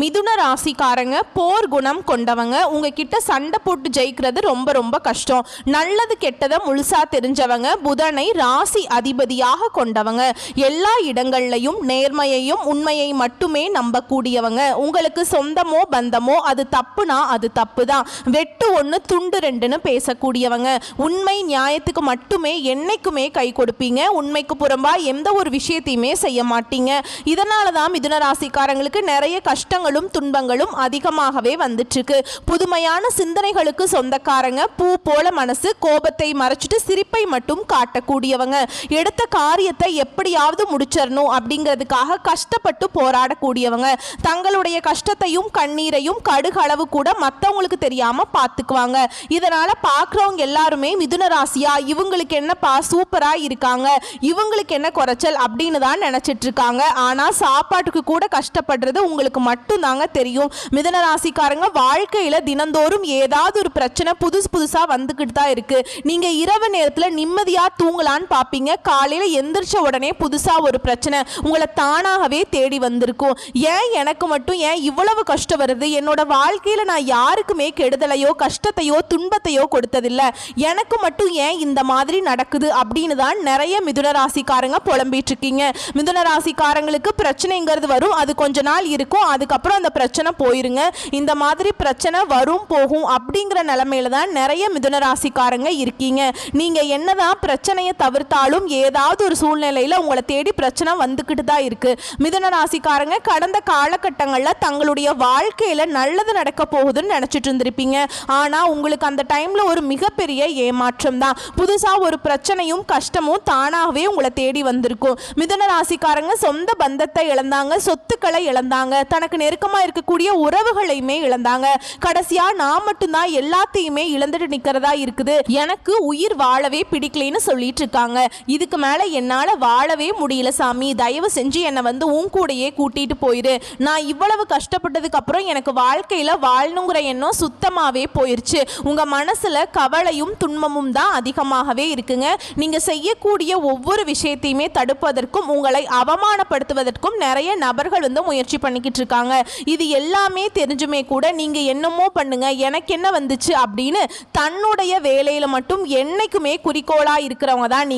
மிதுன ராசிக்காரங்க போர் குணம் கொண்டவங்க. உங்ககிட்ட சண்டை போட்டு ஜெயிக்கிறது ரொம்ப ரொம்ப கஷ்டம். நல்லது கெட்டதை முழுசா தெரிஞ்சவங்க. புதனை ராசி அதிபதியாக கொண்டவங்க. எல்லா இடங்கள்லையும் நேர்மையையும் உண்மையை மட்டுமே நம்பக்கூடியவங்க. உங்களுக்கு சொந்தமோ பந்தமோ அது தப்புனா அது தப்பு தான். வெட்டு ஒன்று துண்டு ரெண்டுன்னு பேசக்கூடியவங்க. உண்மை நியாயத்துக்கு மட்டுமே என்னைக்குமே கை கொடுப்பீங்க. உண்மைக்கு புறம்பா எந்த ஒரு விஷயத்தையுமே செய்ய மாட்டீங்க. இதனால தான் மிதுன ராசிக்காரங்களுக்கு நிறைய கஷ்டங்களும் துன்பங்களும் அதிகமாகவே வந்துட்டு இருக்கு. புதுமையான சிந்தனைகளுக்கு சொந்தக்காரங்க. பூ போல மனசு. கோபத்தை மறைச்சிட்டு சிரிப்பை மட்டும் காட்டக்கூடியவங்க. எடுத்த காரியத்தை எப்படியாவது முடிச்சிடணும் அப்படிங்கிறதுக்காக கஷ்டப்பட்டு போராடக்கூடியவங்க. தங்களுடைய கஷ்டத்தையும் கண்ணீரையும் கடுகளவு கூட மற்றவங்களுக்கு தெரியாம பார்த்துக்குவாங்க. இதனால பார்க்குறவங்க எல்லாருமே மிதுன ராசியா இவங்களுக்கு என்னப்பா சூப்பரா இருக்காங்க, இவங்களுக்கு என்ன குறைச்சல் அப்படின்னு தான் நினைச்சிட்டு இருக்காங்க. ஆனா சாப்பாட்டுக்கு கூட கஷ்டப்படுறது உங்களுக்கு மட்டும் தாங்க தெரியும். மிதுன ராசிக்காரங்க வாழ்க்கையில தினந்தோறும் ஏதாவது ஒரு பிரச்சனை புதுசா வந்துகிட்டு தான் இருக்கு. நீங்க இரவு நேரத்துல நிம்மதியா தூங்கலான்னு பாப்பீங்க. காலையில எந்திரிச்ச உடனே புதுசா ஒரு பிரச்சனை உங்களை தானாகவே தேடி வந்திருக்கும். ஏன் எனக்கு மட்டும் ஏன் இவ்வளவு கஷ்டம் வருது? என்னோட வாழ்க்கையில நான் யாருக்குமே கெடுதலையோ கஷ்டத்தையோ துன்பத்தையோ கொடுத்ததில்லை. எனக்கு மட்டும் ஏன் இந்த மாதிரி நடக்குது அப்படின்னு தான் நிறைய மிதுன ராசிக்காரங்க புலம்பிட்டு இருக்கீங்க. மிதுன ராசிக்காரங்களுக்கு பிரச்சனைங்கிறது வரும். அது கொஞ்ச நாள் இருக்கும். அதுக்கப்புறம் அந்த பிரச்சனை போயிருங்க. இந்த மாதிரி பிரச்சனை வரும் போகும் அப்படிங்கிற நிலைமையில தான் நிறைய மிதுன ராசிக்காரங்க இருக்கீங்க. நீங்க என்னதான் பிரச்சனையை தவிர்த்தாலும் ஏதாவது ஒரு சூழ்நிலையில உங்களை தேடி பிரச்சனை வந்துகிட்டு தான் இருக்கு. மிதுன ராசிக்காரங்க கடந்த காலகட்டங்களில் தங்களுடைய வாழ்க்கையில நல்லது நடக்க போகுதுன்னு நினைச்சிட்டு இருந்திருப்பீங்க. ஆனா உங்களுக்கு அந்த டைம்ல ஒரு மிகப்பெரிய ஏமாற்றம் தான். புதுசா ஒரு பிரச்சனையும் கஷ்டமும் தானாகவே உங்களை தேடி வந்திருக்கும். மிதுன ராசிக்காரங்க சொந்த பந்தத்தை இழந்தாங்க, சொத்துக்களை இழந்தாங்க, தனக்கு நெருக்கமா இருக்கக்கூடிய உறவுகளையுமே இழந்தாங்க. கடைசியா நான் மட்டும்தான் எல்லாத்தையுமே இழந்துட்டு நிக்கிறதா இருக்குது, எனக்கு உயிர் வாழவே பிடிக்கலன்னு சொல்லிட்டு இருக்காங்க. இதுக்கு மேல என்னால வாழவே முடியல சாமி, தயவு செஞ்சு என்னை வந்து உன் கூடையே கூட்டிட்டு போயிரு. நான் இவ்வளவு கஷ்டப்பட்டதுக்கு அப்புறம் எனக்கு வாழ்க்கையில வாழணுங்கிற எண்ணம் சுத்தமாவே போயிருச்சு. உங்க மனசுல கவலையும் துன்பமும் தான் அதிகமாகவே இருக்குங்க. நீங்க செய்யக்கூடிய ஒவ்வொரு விஷயத்தையுமே தடுப்பதற்கும் உங்களை அவமானப்படுத்துவதற்கும் நிறைய நபர்கள் வந்து முயற்சி பண்ணிக்கிட்டு இருக்காங்க. இது எல்லாமே தெரிஞ்சுமே கூட நீங்க என்னமோ பண்ணுங்க, எனக்கு என்ன வந்துச்சு அப்படின்னு தன்னுடைய வேலையில மட்டும் என்னைக்குமே குறிக்கோளா இருக்கிறவங்க தான்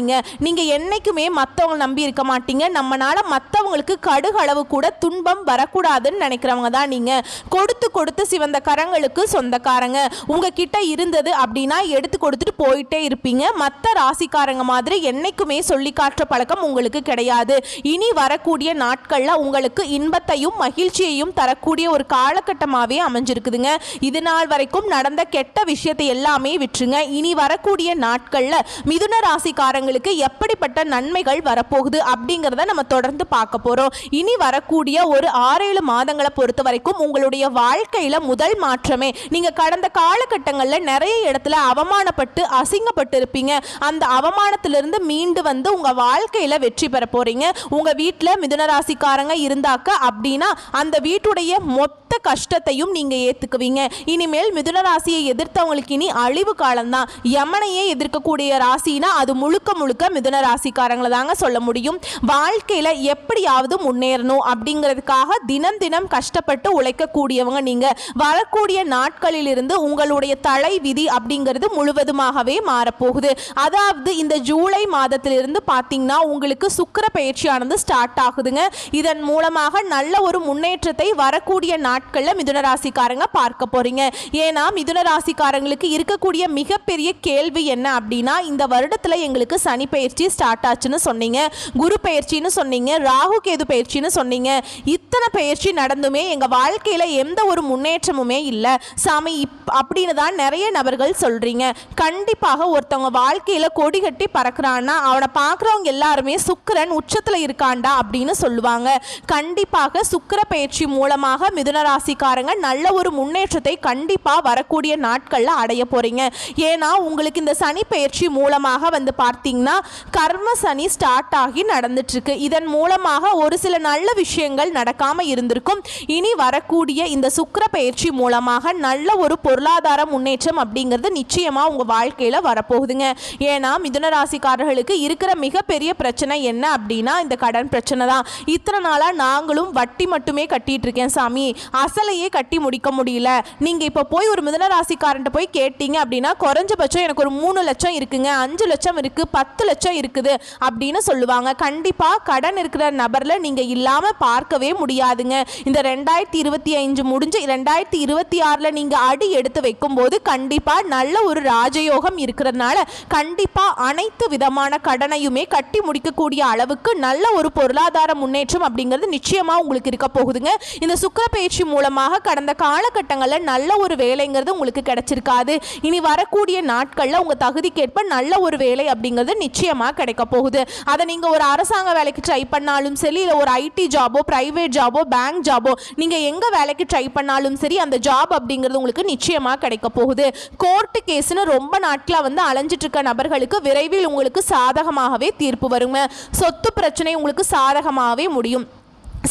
நீங்க என்னைக்குமே மற்றவங்க நம்பி இருக்க மாட்டீங்க. நம்மனால மற்றவங்களுக்கு கடுகளவு கூட துன்பம் வரக்கூடாதுன்னு நினைக்கிறவங்க தான் நீங்க. கொடுத்து கொடுத்து சிவந்த கரங்களுக்கு சொந்தக்காரங்க. உங்ககிட்ட இருந்தது அப்படின்னா எடுத்து கொடுத்துட்டு போயிட்டே இருப்பீங்க. மற்ற ராசிக்காரங்க மாதிரி என்னைக்குமே சொல்லி காட்டுற பழக்கம் உங்களுக்கு கிடையாது. இனி வரக்கூடிய நாட்கள்ல உங்களுக்கு இன்பத்தையும் மகிழ்ச்சியையும் தரக்கூடிய ஒரு காலகட்டமாகவே அமைஞ்சிருக்குதுங்க. இது நாள் வரைக்கும் நடந்த கெட்ட விஷயத்தை எல்லாமே விட்டுருங்க. இனி வரக்கூடிய நாட்கள்ல மிதுன ராசிக்காரங்களுக்கு எப்படிப்பட்ட நன்மைகள் வரப்போகுது அப்படிங்கிறத நம்ம தொடர்ந்து பார்க்க போறோம். இனி வரக்கூடிய ஒரு 6-7 மாதங்களை பொறுத்த வரைக்கும் உங்களுடைய வாழ்க்கையில முதல் மாற்றமே, நீங்க கடந்த காலகட்டங்களில் நிறைய இடத்துல அவமானப்பட்டு அசிங்கப்பட்டு இருப்பீங்க. அந்த அவமானத்திலிருந்து மீண்டு வந்து உங்க வாழ்க்கையில வெற்றி பெற போறீங்க. உங்க வீட்டில் மிதுன ராசிக்காரங்க இருந்தாக்க அப்படின்னா அந்த வீட்டுடைய மொத்த கஷ்டத்தையும் நீங்க ஏத்துக்குவீங்க. இனிமேல் மிதுன ராசியை எதிர்த்தவங்களுக்கு இனி அழிவு காலம்தான். யமனையே எதிர்க்கக்கூடிய ராசினா அது முழுக்க முழுக்க மிதுன ராசிக்காரங்களை தாங்க சொல்ல முடியும். வாழ்க்கையில எப்படியாவது முன்னேறணும் அப்படிங்கிறதுக்காக தினம் தினம் கஷ்டப்பட்டு உழைக்கக்கூடியவங்க நீங்க. வரக்கூடிய நாட்களில் இருந்து உங்களுடைய தலை விதி அப்படிங்கிறது முழுவதுமாகவே மாறப்போகுது. அதாவது இந்த ஜூலை மாதத்திலிருந்து பார்த்தீங்கன்னா உங்களுக்கு சுக்கிர பயிற்சியானது ஸ்டார்ட் ஆகுதுங்க. இதன் மூலமாக நல்ல ஒரு முன்னேற்றத்தை வரக்கூடிய நாட்களில் மிதுன ராசிக்காரங்க பார்க்க போறீங்க. ஏன்னா மிதுன ராசிக்காரங்களுக்கு இருக்கக்கூடிய மிகப்பெரிய கேள்வி என்ன அப்படின்னா, இந்த வருடத்துல எங்களுக்கு சனி பயிற்சி ஸ்டார்ட் ஆச்சுன்னு சொன்னீங்க, குரு பயிற்சின்னு சொன்னீங்க, ராகு கேது பயிற்சின்னு சொன்னீங்க. இத்தனை பயிற்சி நடந்துமே எங்க வாழ்க்கையில எந்த ஒரு முன்னேற்றமுமே இல்லை சாமி அப்படின்னு தான் நிறைய நபர்கள் சொல்றீங்க. கண்டிப்பாக ஒருத்தவங்க வாழ்க்கையில கொடி கட்டி பறக்கிறான்னா அவனை பார்க்குறவங்க எல்லாருமே சுக்கிரன் உச்சத்துல இருக்காண்டா அப்படின்னு சொல்லுவாங்க. கண்டிப்பாக சுக்கிர பயிற்சி மூலமாக மிதுன ராசிக்காரங்க நல்ல ஒரு முன்னேற்றத்தை கண்டிப்பா வரக்கூடிய நாட்கள்ல அடைய போறீங்க. ஏன்னா உங்களுக்கு இந்த சனி பயிற்சி மூலமாக வந்து பார்த்தீங்கன்னா கர்ம சனி ஸ்டார்ட் ஆகி நடந்துட்டு இருக்கு. இதன் மூலமாக ஒரு சில நல்ல விஷயங்கள் நடக்காம இருந்திருக்கும். இனி வரக்கூடிய இந்த சுக்கிர பயிற்சி மூலமாக நல்ல ஒரு பொருளாதார முன்னேற்றம் அப்படிங்கிறது நிச்சயமா உங்க வாழ்க்கையில வரப்போகுதுங்க. ஏன்னா மிதுன ராசிக்காரர்களுக்கு இருக்கிற மிகப்பெரிய பிரச்சனை என்ன அப்படின்னா இந்த கடன் பிரச்சனை தான். இத்தனை நாளா நாங்களும் வட்டி மட்டுமே கட்டிட்டு பண்ணிட்டு இருக்கேன் சாமி, அசலையே கட்டி முடிக்க முடியல. நீங்க இப்ப போய் ஒரு மிதுன ராசிக்காரன்ட்ட போய் கேட்டீங்க அப்படின்னா குறைஞ்சபட்சம் எனக்கு ஒரு 3 லட்சம் இருக்குங்க, 5 லட்சம் இருக்கு, 10 லட்சம் இருக்குது அப்படின்னு சொல்லுவாங்க. கண்டிப்பா கடன் இருக்கிற நபர்ல நீங்க இல்லாம பார்க்கவே முடியாதுங்க. இந்த 2025 முடிஞ்சு 2026ல நீங்க அடி எடுத்து வைக்கும் போது கண்டிப்பா நல்ல ஒரு ராஜயோகம் இருக்கிறதுனால கண்டிப்பா அனைத்து விதமான கடனையுமே கட்டி முடிக்கக்கூடிய அளவுக்கு நல்ல ஒரு பொருளாதார முன்னேற்றம் அப்படிங்கிறது நிச்சயமா உங்களுக்கு இருக்க போகுதுங்க. இந்த சுக்கிர பயிற்சி மூலமாக கடந்த காலகட்டங்களில் நல்ல ஒரு வேலைங்கிறது உங்களுக்கு கிடைச்சிருக்காது. இனி வரக்கூடிய நாட்கள்ல உங்க தகுதிக்கேற்ப நல்ல ஒரு வேலை அப்படிங்கிறது நிச்சயமா கிடைக்க போகுது. அதை நீங்க ஒரு அரசாங்க வேலைக்கு ட்ரை பண்ணாலும் சரி, இல்லை ஒரு ஐடி ஜாபோ, பிரைவேட் ஜாபோ, பேங்க் ஜாபோ, நீங்க எங்க வேலைக்கு ட்ரை பண்ணாலும் சரி அந்த ஜாப் அப்படிங்கிறது உங்களுக்கு நிச்சயமா கிடைக்க போகுது. கோர்ட்டு கேஸ்னு ரொம்ப நாட்களா அலைஞ்சிட்டு இருக்க நபர்களுக்கு விரைவில் உங்களுக்கு சாதகமாகவே தீர்ப்பு வருங்க. சொத்து பிரச்சனை உங்களுக்கு சாதகமாகவே முடியும்.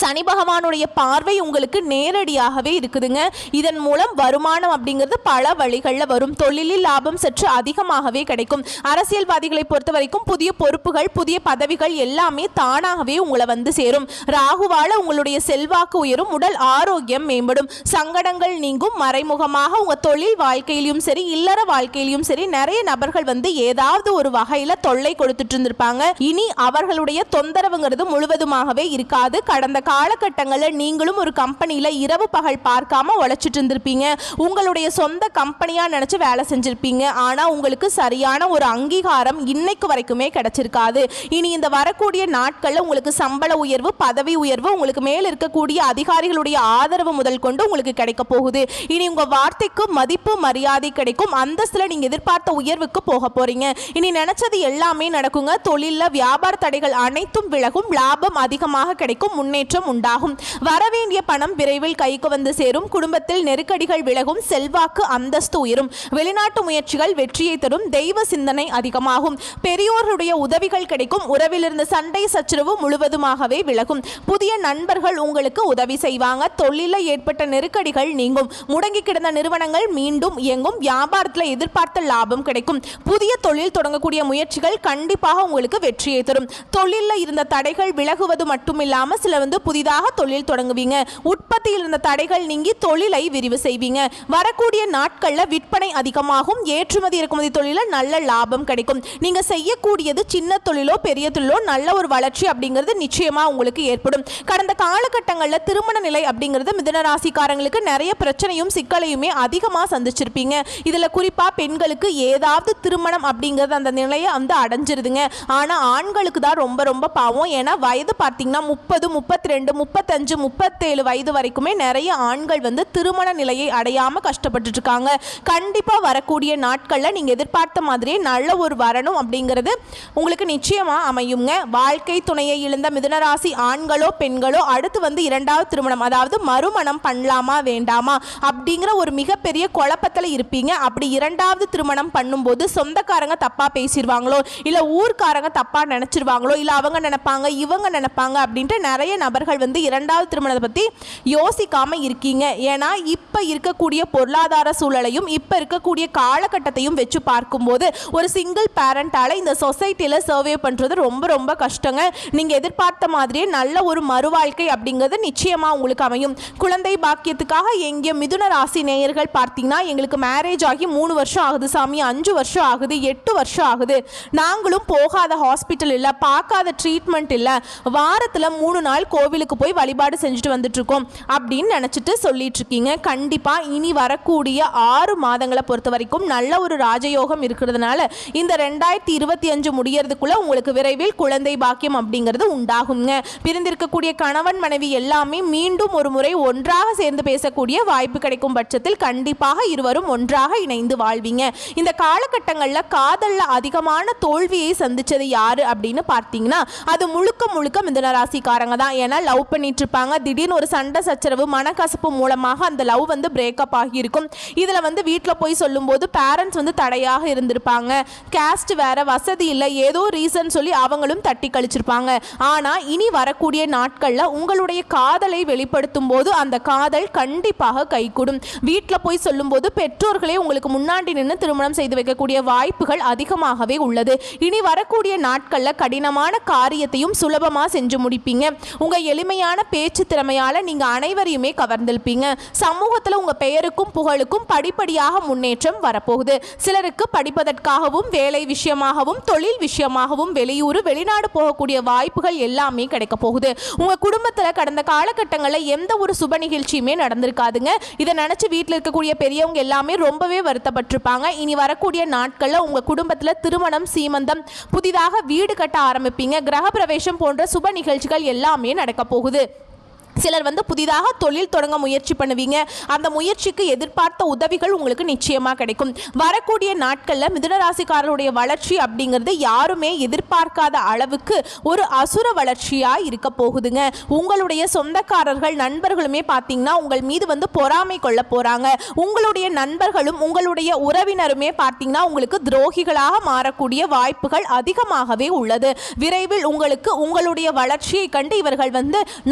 சனி பகவானுடைய பார்வை உங்களுக்கு நேரடியாகவே இருக்குதுங்க. இதன் மூலம் வருமானம் அப்படிங்கிறது பல வழிகளில் வரும். தொழிலில் லாபம் சற்று அதிகமாகவே கிடைக்கும். அரசியல்வாதிகளை பொறுத்த வரைக்கும் புதிய பொறுப்புகள், புதிய பதவிகள் எல்லாமே தானாகவே உங்களை சேரும். ராகுவால உங்களுடைய செல்வாக்கு உயரும், உடல் ஆரோக்கியம் மேம்படும், சங்கடங்கள் நீங்கும். மறைமுகமாக உங்க தொழில் வாழ்க்கையிலும் சரி, இல்லற வாழ்க்கையிலும் சரி நிறைய நபர்கள் ஏதாவது ஒரு வகையில தொல்லை கொடுத்துட்டு இருந்திருப்பாங்க. இனி அவர்களுடைய தொந்தரவுங்கிறது முழுவதுமாகவே இருக்காது. கடந்த காலகட்டங்களில் நீங்களும் ஒரு கம்பெனியில் இரவு பகல் பார்க்காம உழைச்சிட்டு இருந்திருப்பீங்க. உங்களுடைய சொந்த கம்பெனியாக நினச்சி வேலை செஞ்சுருப்பீங்க. ஆனால் உங்களுக்கு சரியான ஒரு அங்கீகாரம் இன்னைக்கு வரைக்குமே கிடைச்சிருக்காது. இனி இந்த வரக்கூடிய நாட்களில் உங்களுக்கு சம்பள உயர்வு, பதவி உயர்வு, உங்களுக்கு மேல் இருக்கக்கூடிய அதிகாரிகளுடைய ஆதரவு முதல் கொண்டு உங்களுக்கு கிடைக்க போகுது. இனி உங்கள் வார்த்தைக்கு மதிப்பு மரியாதை கிடைக்கும். அந்தஸ்தில் நீங்கள் எதிர்பார்த்த உயர்வுக்கு போக போறீங்க. இனி நினைச்சது எல்லாமே நடக்குங்க. தொழிலில் வியாபார தடைகள் அனைத்தும் விலகும். லாபம் அதிகமாக கிடைக்கும். முன்னேற்றம் உண்டாகும். வரவேண்டிய பணம் விரைவில் கைக்கு சேரும். குடும்பத்தில் நெருக்கடிகள் விலகும். செல்வாக்கு அந்தஸ்து உயரும். வெளிநாட்டு முயற்சிகள் வெற்றியை தரும். தெய்வ சிந்தனை அதிகமாகும். பெரியோர்களுடைய உதவிகள் கிடைக்கும். உறவிலிருந்து சண்டை சச்சரவு முழுவதுமாகவே விலகும். புதிய நண்பர்கள் உங்களுக்கு உதவி செய்வாங்க. தொழிலில் ஏற்பட்ட நெருக்கடிகள் நீங்கும். முடங்கி கிடந்த நிறுவனங்கள் மீண்டும் இயங்கும். வியாபாரத்தில் எதிர்பார்த்த லாபம் கிடைக்கும். புதிய தொழில் தொடங்கக்கூடிய முயற்சிகள் கண்டிப்பாக உங்களுக்கு வெற்றியை தரும். தொழிலில் இருந்த தடைகள் விலகுவது மட்டுமில்லாம சில புதிதாக தொழில் தொடங்குவீங்க. உற்பத்தியில் இருந்த தடைகள் நீங்கி தொழிலை விரிவு செய்வீங்க. வரக்கூடிய நாட்களில் விற்பனை அதிகமாகும். ஏற்றுமதி இறக்குமதி தொழிலில் நல்ல லாபம் கிடைக்கும். நீங்க செய்யக்கூடியது சின்ன தொழிலோ பெரிய தொழிலோ நல்ல ஒரு வளர்ச்சி அப்படிங்கிறது நிச்சயமா உங்களுக்கு ஏற்படும். கடந்த காலகட்டங்களில் திருமண நிலை அப்படிங்கிறது மிதுன ராசிக்காரங்களுக்கு நிறைய பிரச்சனையும் சிக்கலையுமே அதிகமாக சந்திச்சிருப்பீங்க. இதுல குறிப்பா பெண்களுக்கு ஏதாவது திருமணம் அப்படிங்கிறது அந்த நிலையை அடைஞ்சிருதுங்க. ஆனா ஆண்களுக்கு தான் ரொம்ப ரொம்ப பாவம். ஏன்னா வயது பார்த்தீங்கன்னா 30, 32, 35, 37 வயது வரைக்குமே நிறைய ஆண்கள் திருமண நிலையை அடையாம கஷ்டப்பட்டு இருக்காங்க. கண்டிப்பா வரக்கூடிய நாட்கள்ல நீங்க எதிர்பார்த்த மாதிரியே நல்ல ஒரு வரணும் அப்படிங்கிறது உங்களுக்கு நிச்சயமா அமையுங்க. வாழ்க்கை துணையை இழந்த மிதுனராசி ஆண்களோ பெண்களோ அடுத்து இரண்டாவது திருமணம், அதாவது மறுமணம் பண்ணலாமா வேண்டாமா அப்படிங்கிற ஒரு மிகப்பெரிய குழப்பத்தில் இருப்பீங்க. அப்படி இரண்டாவது திருமணம் பண்ணும்போது சொந்தக்காரங்க தப்பா பேசிடுவாங்களோ, இல்ல ஊர்க்காரங்க தப்பா நினைச்சிருவாங்களோ, இல்ல அவங்க நினைப்பாங்க இவங்க நினைப்பாங்க அப்படின்ட்டு நிறைய நபர்கள் இரண்டாவது திருமணத்தை பத்தி யோசிக்காம இருக்கீங்க. ஏன்னா இப்ப இருக்கக்கூடிய பொருளாதார சூழலையும் இப்ப இருக்கக்கூடிய காலகட்டத்தையும் வச்சு பார்க்கும்போது ஒரு சிங்கிள் பேரண்டால இந்த சொசைட்டில சர்வே பண்றது ரொம்ப ரொம்ப கஷ்டங்க. நீங்க எதிர்பார்த்த மாதிரியே நல்ல ஒரு மறுவாழ்க்கை அப்படிங்கிறது நிச்சயமா உங்களுக்கு அமையும். குழந்தை பாக்கியத்துக்காக எங்க மிதுன ராசி நேயர்கள் பார்த்தீங்கன்னா எங்களுக்கு மேரேஜ் ஆகி 3 வருஷம் ஆகுது சாமி, 5 வருஷம் ஆகுது, 8 வருஷம் ஆகுது, நாங்களும் போகாத ஹாஸ்பிட்டல் இல்ல, பார்க்காத ட்ரீட்மெண்ட் இல்ல, வாரத்துல 3 நாள் கோவிலுக்கு போய் வழிபாடு செஞ்சுட்டு வந்துட்டு இருக்கோம் அப்படின்னு நினைச்சிட்டு சொல்லிட்டு இருக்கீங்க. கண்டிப்பா இனி வரக்கூடிய 6 மாதங்களை பொறுத்த வரைக்கும் நல்ல ஒரு ராஜயோகம் இருக்கிறதுனால இந்த 2025 முடியறதுக்குள்ள உங்களுக்கு விரைவில் குழந்தை பாக்கியம் அப்படிங்கிறது உண்டாகுங்க. பிரிந்திருக்கக்கூடிய கணவன் மனைவி எல்லாமே மீண்டும் ஒரு முறை ஒன்றாக சேர்ந்து பேசக்கூடிய வாய்ப்பு கிடைக்கும் பட்சத்தில் கண்டிப்பாக இருவரும் ஒன்றாக இணைந்து வாழ்வீங்க. இந்த காலகட்டங்களில் காதல்ல அதிகமான தோல்வியை சந்திச்சது யாரு அப்படின்னு பார்த்தீங்கன்னா அது முழுக்க முழுக்க மிதுன ராசிக்காரங்க தான். ஏன்னா லவ் பண்ணிட்டு இருப்பாங்க, திடீர்னு ஒரு சண்டை சச்சரவு மனக்கசப்பு மூலமாக அந்த லவ் பிரேக்கப் ஆகியிருக்கும். இதில் வீட்டில் போய் சொல்லும்போது பேரண்ட்ஸ் தடையாக இருந்திருப்பாங்க. கேஸ்ட் வேற, வசதி இல்லை, ஏதோ ரீசன் சொல்லி அவங்களும் தட்டி கழிச்சிருப்பாங்க. ஆனால் இனி வரக்கூடிய நாட்களில் உங்களுடைய காதலை வெளிப்படுத்தும் போது அந்த காதல் கண்டிப்பாக கைகூடும். வீட்டில் போய் சொல்லும்போது பெற்றோர்களே உங்களுக்கு முன்னாடி நின்று திருமணம் செய்து வைக்கக்கூடிய வாய்ப்புகள் அதிகமாகவே உள்ளது. இனி வரக்கூடிய நாட்களில் கடினமான காரியத்தையும் சுலபமாக செஞ்சு முடிப்பீங்க. உங்கள் எளிமையான பேச்சு திறமையால நீங்க அனைவரையுமே கவர்ந்திருப்பீங்க. சமூகத்துல உங்க பெயருக்கும் புகழுக்கும் படிப்படியாக முன்னேற்றம் வரப்போகுது. சிலருக்கு படிப்பதற்காகவும் வேலை விஷயமாகவும் தொழில் விஷயமாகவும் வெளியூர் வெளிநாடு போகக்கூடிய வாய்ப்புகள் எல்லாமே கிடைக்க போகுது. உங்க குடும்பத்துல கடந்த காலகட்டங்களில் எந்த ஒரு சுப நிகழ்ச்சியுமே நடந்திருக்காதுங்க. இதை நினைச்சு வீட்டில் இருக்கக்கூடிய பெரியவங்க எல்லாமே ரொம்பவே வருத்தப்பட்டிருப்பாங்க. இனி வரக்கூடிய நாட்கள்ல உங்க குடும்பத்துல திருமணம், சீமந்தம், புதிதாக வீடு கட்ட ஆரம்பிப்பீங்க. கிரக பிரவேசம் போன்ற சுப நிகழ்ச்சிகள் எல்லாமே நடக்க போகுது. சிலர் புதிதாக தொழில் தொடங்க முயற்சி பண்ணுவீங்க. அந்த முயற்சிக்கு எதிர்பார்த்த உதவிகள் உங்களுக்கு நிச்சயமாக கிடைக்கும். வரக்கூடிய நாட்களில் மிதுனராசிக்காரருடைய வளர்ச்சி அப்படிங்கிறது யாருமே எதிர்பார்க்காத அளவுக்கு ஒரு அசுர வளர்ச்சியாக இருக்க போகுதுங்க. உங்களுடைய சொந்தக்காரர்கள், நண்பர்களுமே பார்த்தீங்கன்னா உங்கள் மீது பொறாமை கொள்ள போகிறாங்க. உங்களுடைய நண்பர்களும் உங்களுடைய உறவினருமே பார்த்தீங்கன்னா உங்களுக்கு துரோகிகளாக மாறக்கூடிய வாய்ப்புகள் அதிகமாகவே உள்ளது. விரைவில் உங்களுக்கு உங்களுடைய வளர்ச்சியை கண்டு இவர்கள்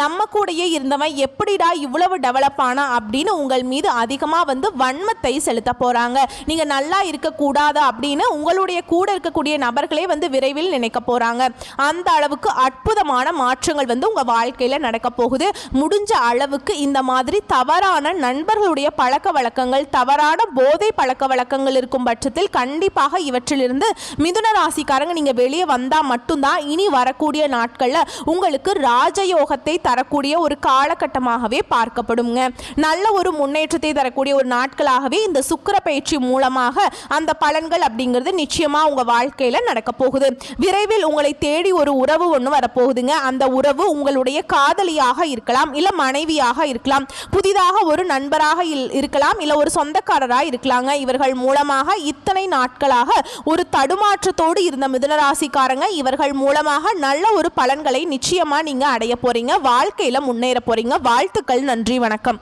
நம்ம கூடயே இருந்தவன் எப்படிடா இவ்வளவு டெவலப் ஆனா அப்படின்னு உங்கள் மீது அதிகமாக வன்மத்தை செலுத்த போறாங்க. நீங்க நல்லா இருக்கக்கூடாது அப்படின்னு உங்களுடைய கூட இருக்கக்கூடிய நபர்களே விரைவில் நினைக்க போறாங்க. அந்த அளவுக்கு அற்புதமான மாற்றங்கள் உங்க வாழ்க்கையில நடக்க போகுது. முடிஞ்ச அளவுக்கு இந்த மாதிரி தவறான நண்பர்களுடைய பழக்க வழக்கங்கள், தவறான போதை பழக்க வழக்கங்கள் இருக்கும் பட்சத்தில் கண்டிப்பாக இவற்றிலிருந்து மிதுன ராசிக்காரங்க நீங்க வெளியே வந்தா மட்டும்தான் இனி வரக்கூடிய நாட்கள்ல உங்களுக்கு ராஜயோகத்தை தரக்கூடிய ஒரு காலகட்டமாகவே பார்க்கப்படுங்க. நல்ல ஒரு முன்னேற்றத்தை தரக்கூடிய ஒரு நாட்களாகவே இந்த சுக்கிர பயிற்சி மூலமாக அந்த பலன்கள் அப்படிங்கிறது நிச்சயமா உங்க வாழ்க்கையில நடக்க போகுது. விரைவில் உங்களை தேடி ஒரு உறவு ஒன்று வரப்போகுதுங்க. அந்த உறவு உங்களுடைய காதலியாக இருக்கலாம், இல்ல மனைவியாக இருக்கலாம், புதிதாக ஒரு நண்பராக இருக்கலாம், இல்ல ஒரு சொந்தக்காரராக இருக்கலாங்க. இவர்கள் மூலமாக இத்தனை நாட்களாக ஒரு தடுமாற்றத்தோடு இருந்த மிதுனராசிக்காரங்க இவர்கள் மூலமாக நல்ல ஒரு பலன்களை நிச்சயமா நீங்க அடைய போறீங்க. வாழ்க்கையில முன்னேற போறீங்க. வாழ்த்துக்கள். நன்றி, வணக்கம்.